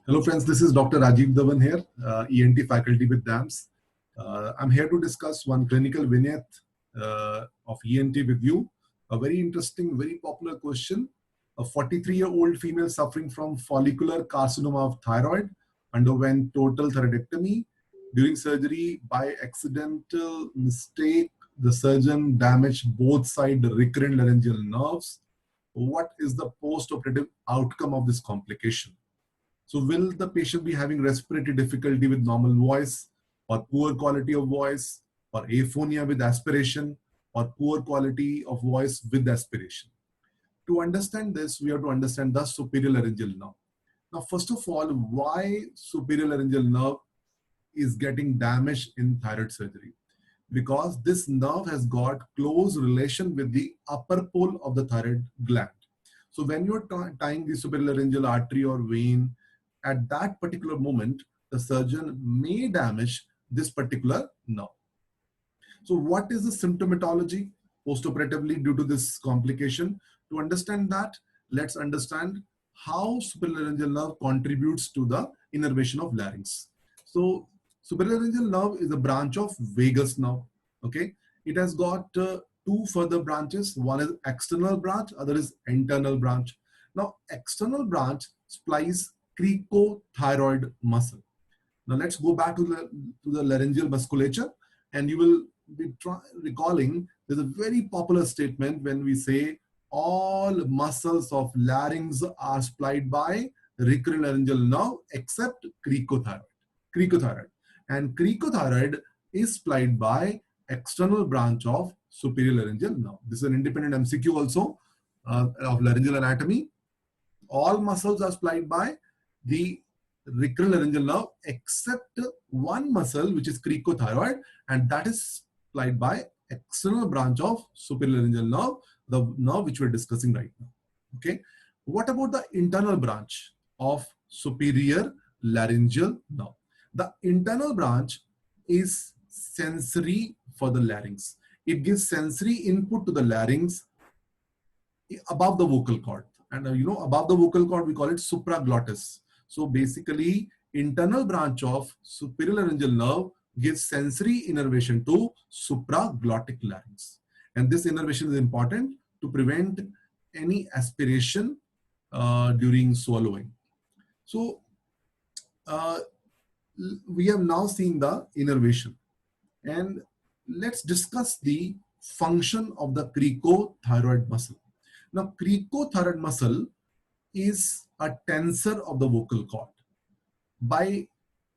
Hello friends, this is Dr. Rajiv Dhawan here, ENT faculty with DAMS. I'm here to discuss one clinical vignette of ENT with you. A very interesting, very popular question. A 43-year-old female suffering from follicular carcinoma of thyroid underwent total thyroidectomy. During surgery, by accidental mistake, the surgeon damaged both side recurrent laryngeal nerves. What is the post-operative outcome of this complication? So will the patient be having respiratory difficulty with normal voice, or poor quality of voice, or aphonia with aspiration, or poor quality of voice with aspiration? To understand this, we have to understand the superior laryngeal nerve. Now, first of all, why superior laryngeal nerve is getting damaged in thyroid surgery? Because this nerve has got close relation with the upper pole of the thyroid gland. So when you're tying the superior laryngeal artery or vein, at that particular moment, the surgeon may damage this particular nerve. So what is the symptomatology postoperatively due to this complication? To understand that, let's understand how supralaryngeal nerve contributes to the innervation of larynx. So supralaryngeal nerve is a branch of vagus nerve. Okay, it has got two further branches. One is external branch, other is internal branch. Now, external branch supplies cricothyroid muscle. Now let's go back to the laryngeal musculature, and you will be recalling there's a very popular statement when we say all muscles of larynx are supplied by recurrent laryngeal nerve except cricothyroid. Cricothyroid. And cricothyroid is supplied by external branch of superior laryngeal nerve. This is an independent MCQ also of laryngeal anatomy. All muscles are supplied by the recurrent laryngeal nerve except one muscle, which is cricothyroid, and that is supplied by external branch of superior laryngeal nerve, the nerve which we're discussing right now. Okay. What about the internal branch of superior laryngeal nerve? The internal branch is sensory for the larynx. It gives sensory input to the larynx above the vocal cord. And above the vocal cord, we call it supraglottis. So basically, internal branch of superior laryngeal nerve gives sensory innervation to supraglottic larynx. And this innervation is important to prevent any aspiration during swallowing. So we have now seen the innervation. And let's discuss the function of the cricothyroid muscle. Now, cricothyroid muscle is a tensor of the vocal cord. By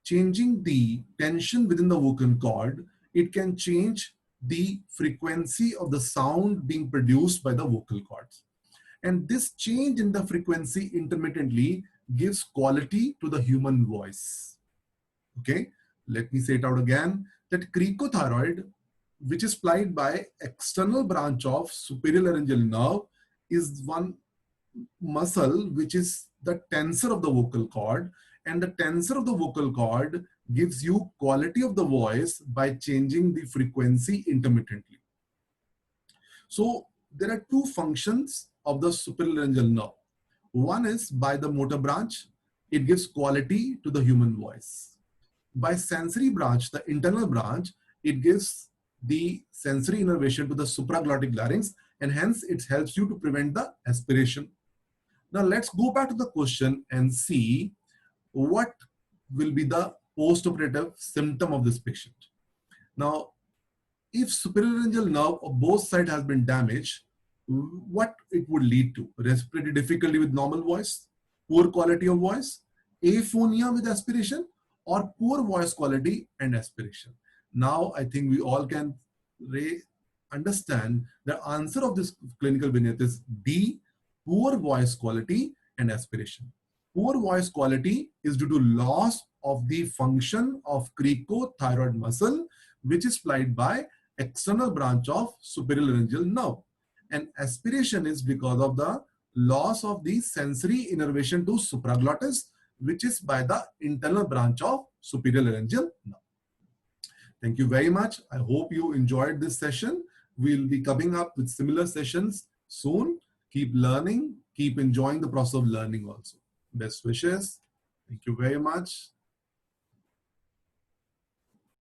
changing the tension within the vocal cord, it can change the frequency of the sound being produced by the vocal cords. And this change in the frequency intermittently gives quality to the human voice. Okay, let me say it out again, that cricothyroid, which is supplied by external branch of superior laryngeal nerve, is one muscle which is the tensor of the vocal cord, and the tensor of the vocal cord gives you quality of the voice by changing the frequency intermittently. So there are two functions of the superior laryngeal nerve. One is by the motor branch, it gives quality to the human voice. By sensory branch, the internal branch, it gives the sensory innervation to the supraglottic larynx, and hence it helps you to prevent the aspiration. Now let's go back to the question and see what will be the post-operative symptom of this patient. Now, if superior laryngeal nerve of both sides has been damaged, what it would lead to? Respiratory difficulty with normal voice, poor quality of voice, aphonia with aspiration, or poor voice quality and aspiration. Now, I think we all can understand the answer of this clinical vignette is D, poor voice quality and aspiration. Poor voice quality is due to loss of the function of cricothyroid muscle, which is supplied by external branch of superior laryngeal nerve. And aspiration is because of the loss of the sensory innervation to supraglottis, which is by the internal branch of superior laryngeal nerve. Thank you very much. I hope you enjoyed this session. We'll be coming up with similar sessions soon. Keep learning, keep enjoying the process of learning also. Best wishes. Thank you very much.